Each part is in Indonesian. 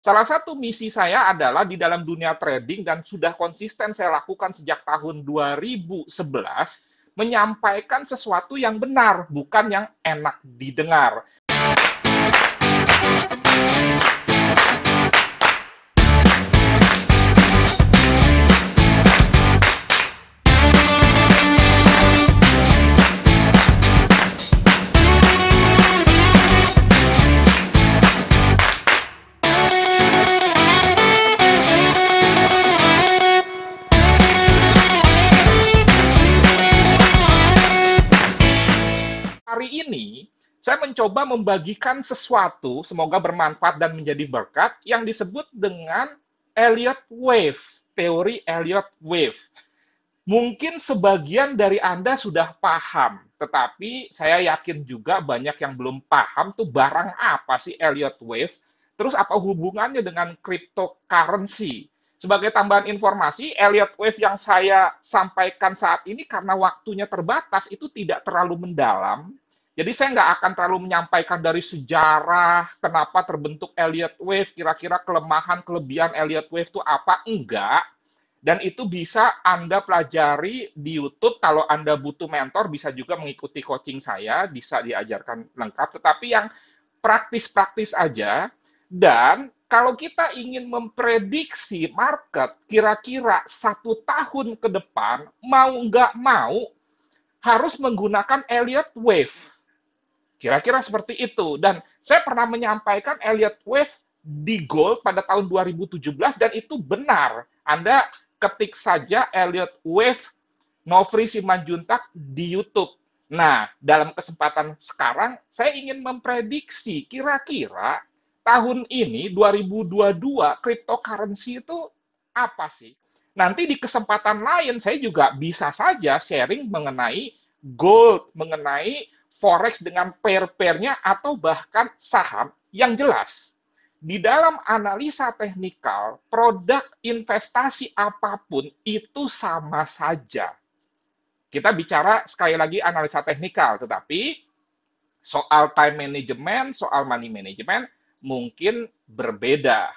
Salah satu misi saya adalah di dalam dunia trading dan sudah konsisten saya lakukan sejak tahun 2011, menyampaikan sesuatu yang benar, bukan yang enak didengar. Hari ini, saya mencoba membagikan sesuatu, semoga bermanfaat dan menjadi berkat, yang disebut dengan Elliott Wave, teori Elliott Wave. Mungkin sebagian dari Anda sudah paham, tetapi saya yakin juga banyak yang belum paham tuh barang apa sih Elliott Wave, terus apa hubungannya dengan cryptocurrency. Sebagai tambahan informasi, Elliott Wave yang saya sampaikan saat ini karena waktunya terbatas itu tidak terlalu mendalam. Jadi saya nggak akan terlalu menyampaikan dari sejarah, kenapa terbentuk Elliott Wave, kira-kira kelemahan, kelebihan Elliott Wave itu apa, enggak. Dan itu bisa Anda pelajari di YouTube. Kalau Anda butuh mentor, bisa juga mengikuti coaching saya, bisa diajarkan lengkap. Tetapi yang praktis-praktis aja. Dan kalau kita ingin memprediksi market kira-kira 1 tahun ke depan, mau nggak mau, harus menggunakan Elliott Wave. Kira-kira seperti itu. Dan saya pernah menyampaikan Elliott Wave di gold pada tahun 2017, dan itu benar. Anda ketik saja Elliott Wave Nofri Simanjuntak di YouTube. Nah, dalam kesempatan sekarang, saya ingin memprediksi kira-kira tahun ini, 2022, cryptocurrency itu apa sih? Nanti di kesempatan lain, saya juga bisa saja sharing mengenai gold, mengenai forex dengan pair-pairnya, atau bahkan saham yang jelas. Di dalam analisa teknikal, produk investasi apapun itu sama saja. Kita bicara sekali lagi analisa teknikal, tetapi soal time management, soal money management mungkin berbeda.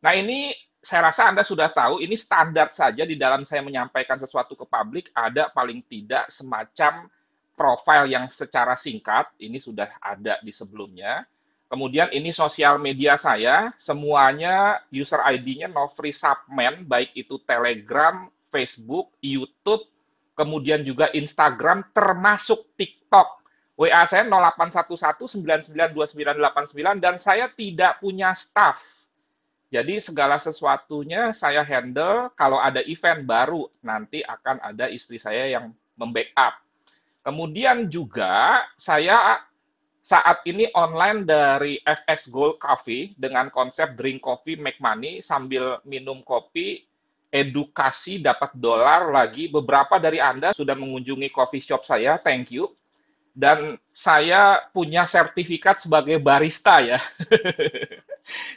Nah, ini saya rasa Anda sudah tahu, ini standar saja di dalam saya menyampaikan sesuatu ke publik, ada paling tidak semacam profil yang secara singkat, ini sudah ada di sebelumnya. Kemudian ini sosial media saya, semuanya user ID-nya Nofri Subman, baik itu Telegram, Facebook, YouTube, kemudian juga Instagram, termasuk TikTok. WA saya 0811992989, dan saya tidak punya staff. Jadi segala sesuatunya saya handle, kalau ada event baru, nanti akan ada istri saya yang membackup. Kemudian juga saya saat ini online dari FX Gold Coffee dengan konsep drink coffee make money, sambil minum kopi, edukasi dapat dolar lagi. Beberapa dari Anda sudah mengunjungi coffee shop saya, thank you. Dan saya punya sertifikat sebagai barista ya.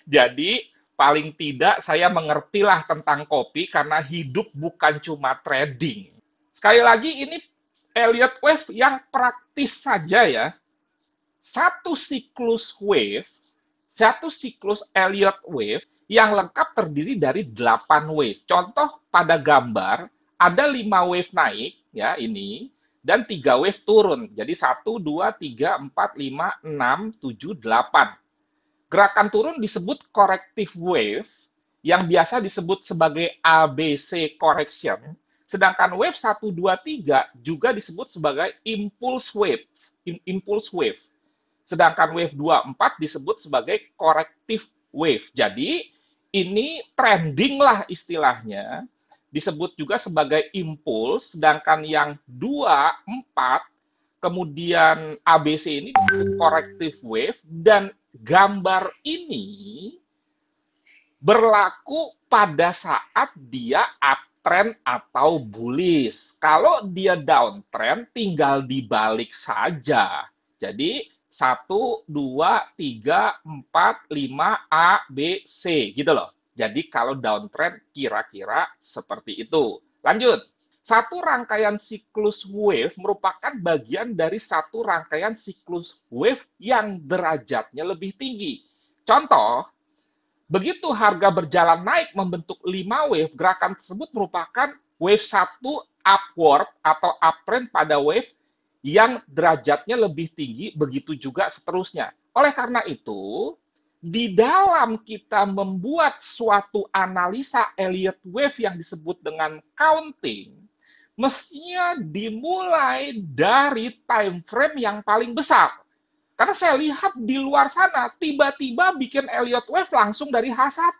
Jadi paling tidak saya mengertilah tentang kopi karena hidup bukan cuma trading. Sekali lagi ini Elliott Wave yang praktis saja ya. Satu siklus Elliott Wave yang lengkap terdiri dari 8 wave. Contoh pada gambar, ada 5 wave naik, ya ini, dan 3 wave turun. Jadi 1, 2, 3, 4, 5, 6, 7, 8. Gerakan turun disebut corrective wave, yang biasa disebut sebagai ABC correction. Sedangkan wave 1, 2, 3 juga disebut sebagai impulse wave. Sedangkan wave 2, 4 disebut sebagai corrective wave. Jadi, ini trending lah istilahnya. Disebut juga sebagai impulse, sedangkan yang 2, 4, kemudian ABC ini disebut corrective wave, dan gambar ini berlaku pada saat dia uptrend atau bullish. Kalau dia downtrend, tinggal dibalik saja. Jadi, 1, 2, 3, 4, 5, A, B, C, gitu loh. Jadi, kalau downtrend, kira-kira seperti itu. Lanjut. Satu rangkaian siklus wave merupakan bagian dari satu rangkaian siklus wave yang derajatnya lebih tinggi. Contoh, begitu harga berjalan naik membentuk 5 wave, gerakan tersebut merupakan wave 1 upward atau uptrend pada wave yang derajatnya lebih tinggi, begitu juga seterusnya. Oleh karena itu, di dalam kita membuat suatu analisa Elliott wave yang disebut dengan counting, mestinya dimulai dari time frame yang paling besar. Karena saya lihat di luar sana, tiba-tiba bikin Elliott wave langsung dari H1.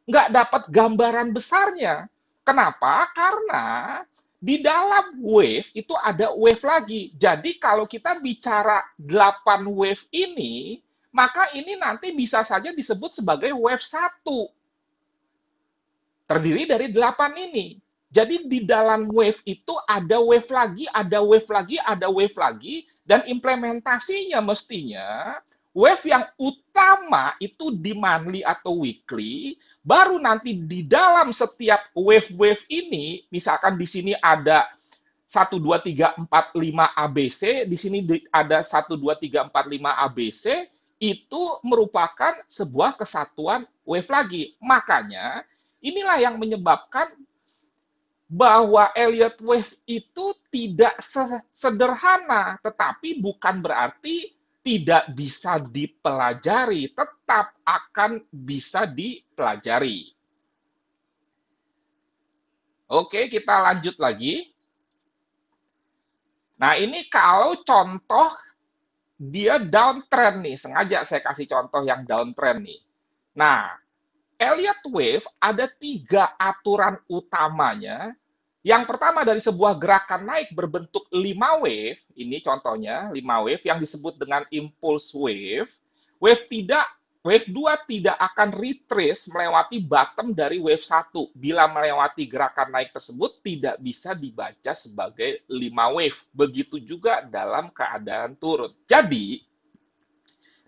Nggak dapat gambaran besarnya. Kenapa? Karena di dalam wave itu ada wave lagi. Jadi kalau kita bicara 8 wave ini, maka ini nanti bisa saja disebut sebagai wave 1. Terdiri dari 8 ini. Jadi di dalam wave itu ada wave lagi, ada wave lagi, ada wave lagi, dan implementasinya mestinya wave yang utama itu di monthly atau weekly, baru nanti di dalam setiap wave-wave ini, misalkan di sini ada 1, 2, 3, 4, 5 ABC, di sini ada 1, 2, 3, 4, 5 ABC, itu merupakan sebuah kesatuan wave lagi. Makanya, inilah yang menyebabkan bahwa Elliott wave itu tidak sederhana, tetapi bukan berarti tidak bisa dipelajari, tetap akan bisa dipelajari. Oke, kita lanjut lagi. Nah, ini kalau contoh dia downtrend nih, sengaja saya kasih contoh yang downtrend nih. Nah, Elliott wave ada 3 aturan utamanya. Yang pertama dari sebuah gerakan naik berbentuk 5 wave, ini contohnya 5 wave yang disebut dengan impulse wave. Wave 2 tidak akan retrace melewati bottom dari wave 1. Bila melewati gerakan naik tersebut tidak bisa dibaca sebagai 5 wave. Begitu juga dalam keadaan turun. Jadi,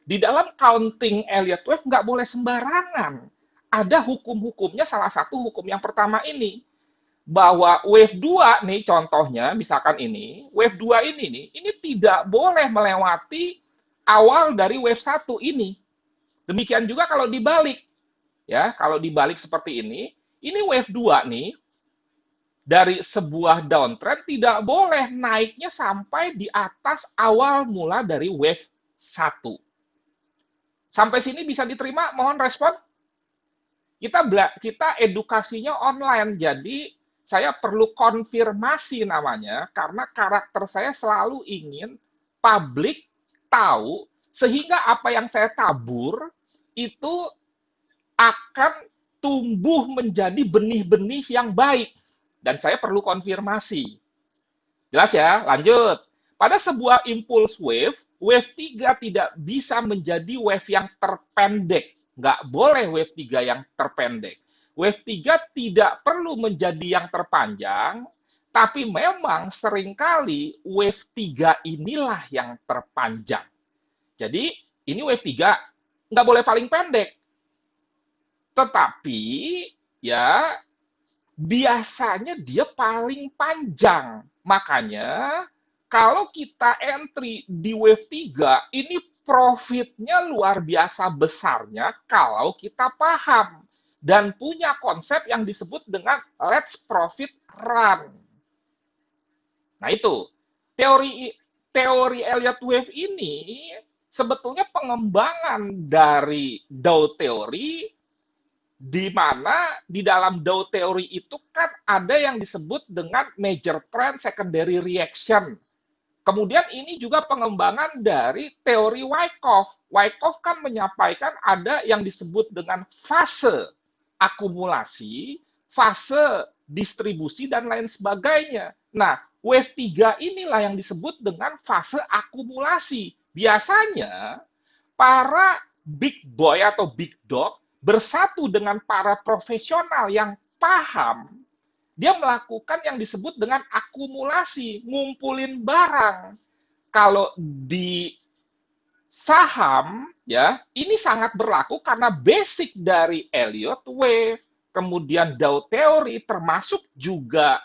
di dalam counting Elliott wave nggak boleh sembarangan. Ada hukum-hukumnya, salah satu hukum yang pertama ini. Bahwa wave 2 nih contohnya, misalkan ini, wave 2 ini tidak boleh melewati awal dari wave 1 ini. Demikian juga kalau dibalik. Ya, kalau dibalik seperti ini wave 2 nih, dari sebuah downtrend tidak boleh naiknya sampai di atas awal mula dari wave 1. Sampai sini bisa diterima? Mohon respon. Kita edukasinya online, jadi saya perlu konfirmasi namanya, karena karakter saya selalu ingin publik tahu, sehingga apa yang saya tabur itu akan tumbuh menjadi benih-benih yang baik. Dan saya perlu konfirmasi. Jelas ya? Lanjut. Pada sebuah impulse wave, wave 3 tidak bisa menjadi wave yang terpendek. Nggak boleh wave 3 yang terpendek. Wave 3 tidak perlu menjadi yang terpanjang, tapi memang seringkali wave 3 inilah yang terpanjang. Jadi, ini wave 3 nggak boleh paling pendek. Tetapi, ya, biasanya dia paling panjang. Makanya, kalau kita entry di wave 3, ini profitnya luar biasa besarnya kalau kita paham dan punya konsep yang disebut dengan let's profit run. Nah, itu teori Elliott wave ini sebetulnya pengembangan dari Dow teori, di mana di dalam Dow teori itu kan ada yang disebut dengan major trend, secondary reaction. Kemudian ini juga pengembangan dari teori Wyckoff. Wyckoff kan menyampaikan ada yang disebut dengan fase akumulasi, fase distribusi, dan lain sebagainya. Nah, wave 3 inilah yang disebut dengan fase akumulasi. Biasanya, para big boy atau big dog bersatu dengan para profesional yang paham, dia melakukan yang disebut dengan akumulasi, ngumpulin barang. Kalau di saham, ya, ini sangat berlaku karena basic dari Elliott wave, kemudian Dow teori, termasuk juga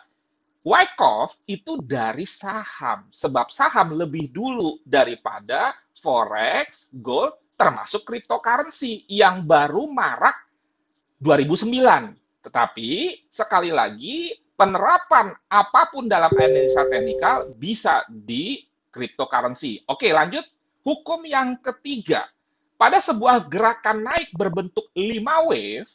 Wyckoff itu dari saham. Sebab saham lebih dulu daripada forex, gold, termasuk cryptocurrency yang baru marak 2009. Tetapi, sekali lagi, penerapan apapun dalam analisa teknikal bisa di cryptocurrency. Oke, lanjut. Hukum yang ketiga. Pada sebuah gerakan naik berbentuk 5 wave,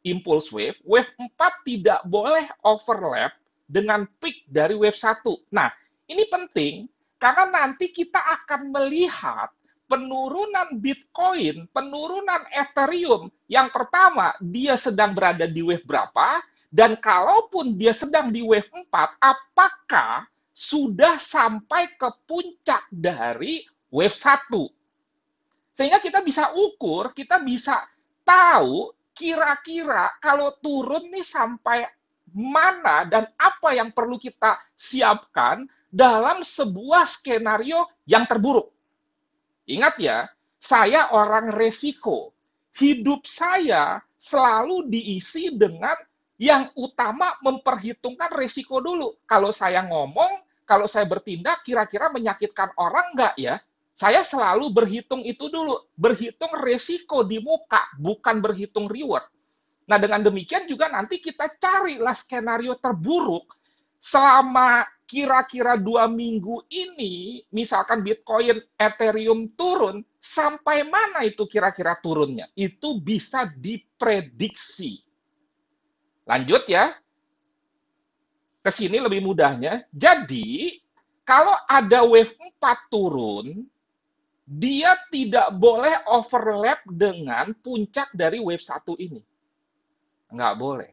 impulse wave, wave 4 tidak boleh overlap dengan peak dari wave 1. Nah, ini penting karena nanti kita akan melihat penurunan Bitcoin, penurunan Ethereum. Yang pertama, dia sedang berada di wave berapa, dan kalaupun dia sedang di wave 4, apakah sudah sampai ke puncak dari wave 1. Sehingga kita bisa ukur, kita bisa tahu kira-kira kalau turun nih sampai mana dan apa yang perlu kita siapkan dalam sebuah skenario yang terburuk. Ingat ya, saya orang resiko. Hidup saya selalu diisi dengan yang utama memperhitungkan resiko dulu. Kalau saya ngomong, kalau saya bertindak, kira-kira menyakitkan orang nggak ya? Saya selalu berhitung itu dulu. Berhitung resiko di muka, bukan berhitung reward. Nah, dengan demikian juga nanti kita carilah skenario terburuk selama kira-kira 2 minggu ini, misalkan Bitcoin, Ethereum turun, sampai mana itu kira-kira turunnya? Itu bisa diprediksi. Lanjut ya, ke sini lebih mudahnya. Jadi, kalau ada wave 4 turun, dia tidak boleh overlap dengan puncak dari wave 1 ini. Nggak boleh.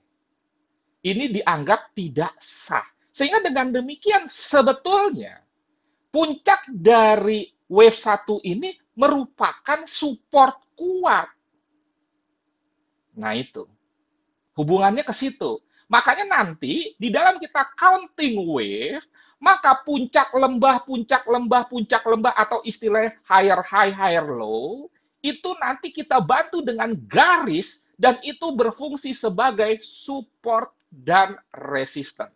Ini dianggap tidak sah. Sehingga dengan demikian, sebetulnya, puncak dari wave 1 ini merupakan support kuat. Nah itu. Hubungannya ke situ. Makanya nanti, di dalam kita counting wave, maka puncak lembah, atau istilahnya higher high, higher low, itu nanti kita bantu dengan garis, dan itu berfungsi sebagai support dan resistance.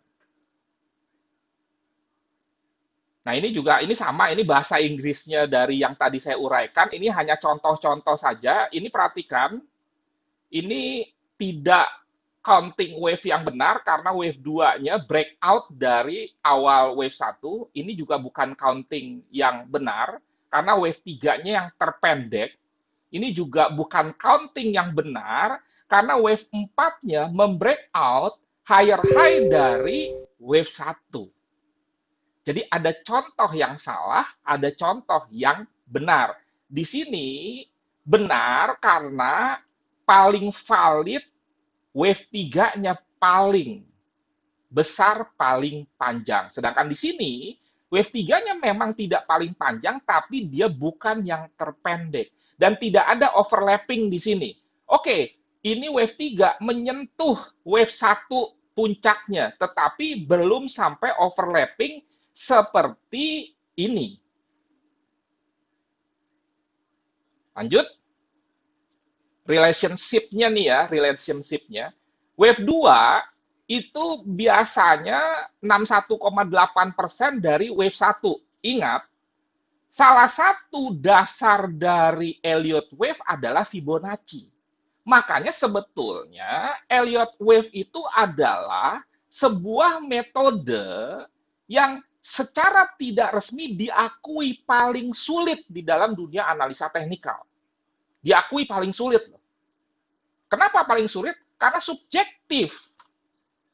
Nah, ini juga, ini sama, ini bahasa Inggrisnya dari yang tadi saya uraikan, ini hanya contoh-contoh saja, ini perhatikan, ini tidak counting wave yang benar karena wave 2-nya breakout dari awal wave 1. Ini juga bukan counting yang benar karena wave 3-nya yang terpendek. Ini juga bukan counting yang benar karena wave 4-nya membreakout higher high dari wave 1. Jadi ada contoh yang salah, ada contoh yang benar. Di sini benar karena paling valid wave 3-nya paling besar, paling panjang. Sedangkan di sini, wave 3-nya memang tidak paling panjang, tapi dia bukan yang terpendek. Dan tidak ada overlapping di sini. Oke, ini wave 3 menyentuh wave 1 puncaknya, tetapi belum sampai overlapping seperti ini. Lanjut. Relationship-nya nih ya, relationship-nya. Wave 2 itu biasanya 61,8% dari wave 1. Ingat, salah satu dasar dari Elliott Wave adalah Fibonacci. Makanya sebetulnya Elliott Wave itu adalah sebuah metode yang secara tidak resmi diakui paling sulit di dalam dunia analisa teknikal. Diakui paling sulit. Kenapa paling sulit? Karena subjektif.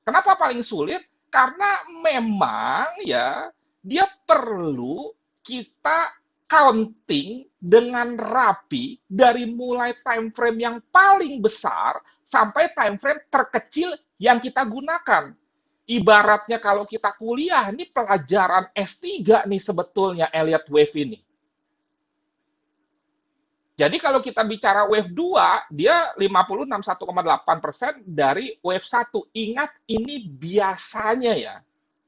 Kenapa paling sulit? Karena memang ya dia perlu kita counting dengan rapi dari mulai time frame yang paling besar sampai time frame terkecil yang kita gunakan. Ibaratnya kalau kita kuliah, ini pelajaran S3 nih sebetulnya Elliott Wave ini. Jadi kalau kita bicara wave 2, dia 56,1,8% dari wave 1. Ingat, ini biasanya ya,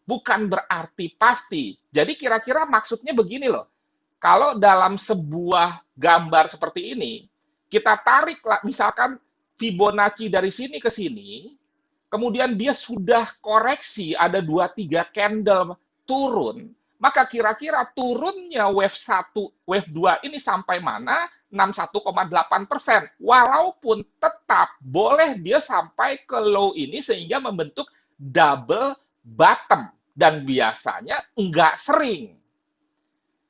bukan berarti pasti. Jadi kira-kira maksudnya begini loh, kalau dalam sebuah gambar seperti ini, kita tarik misalkan Fibonacci dari sini ke sini, kemudian dia sudah koreksi, ada 2-3 candle turun, maka kira-kira turunnya wave 1, wave 2 ini sampai mana, 61,8%. Walaupun tetap boleh dia sampai ke low ini sehingga membentuk double bottom. Dan biasanya enggak sering.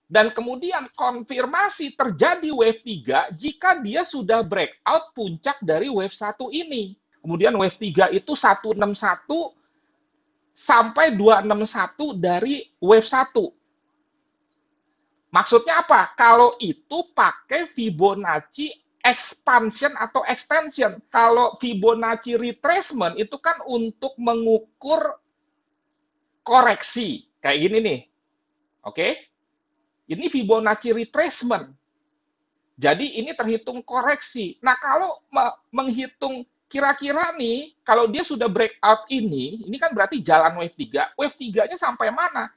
Dan kemudian konfirmasi terjadi wave 3 jika dia sudah breakout puncak dari wave 1 ini. Kemudian wave 3 itu 161 sampai 261 dari wave 1. Maksudnya apa? Kalau itu pakai Fibonacci expansion atau extension. Kalau Fibonacci retracement itu kan untuk mengukur koreksi. Kayak gini nih. Oke? Ini Fibonacci retracement. Jadi ini terhitung koreksi. Nah, kalau menghitung kira-kira nih, kalau dia sudah breakout ini kan berarti jalan wave 3. Wave 3-nya sampai mana?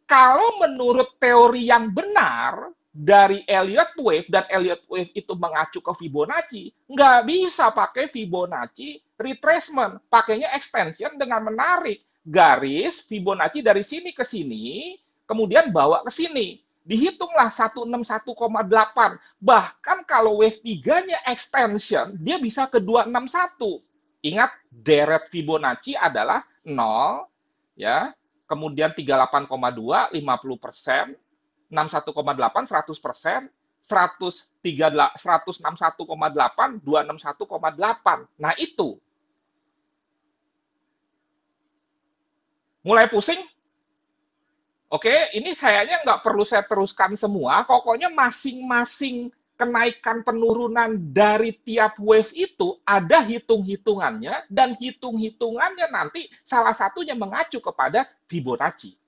Kalau menurut teori yang benar dari Elliott Wave, dan Elliott Wave itu mengacu ke Fibonacci, nggak bisa pakai Fibonacci retracement. Pakainya extension dengan menarik garis Fibonacci dari sini ke sini, kemudian bawa ke sini. Dihitunglah 161,8. Bahkan kalau wave 3-nya extension, dia bisa ke 261. Ingat, deret Fibonacci adalah 0, ya, kemudian 38,2, 50%, 61,8, 100%, 161,8, 261,8. Nah, itu. Mulai pusing? Oke, ini kayaknya nggak perlu saya teruskan semua. Pokoknya masing-masing kenaikan penurunan dari tiap wave itu ada hitung-hitungannya, dan hitung-hitungannya nanti salah satunya mengacu kepada Fibonacci.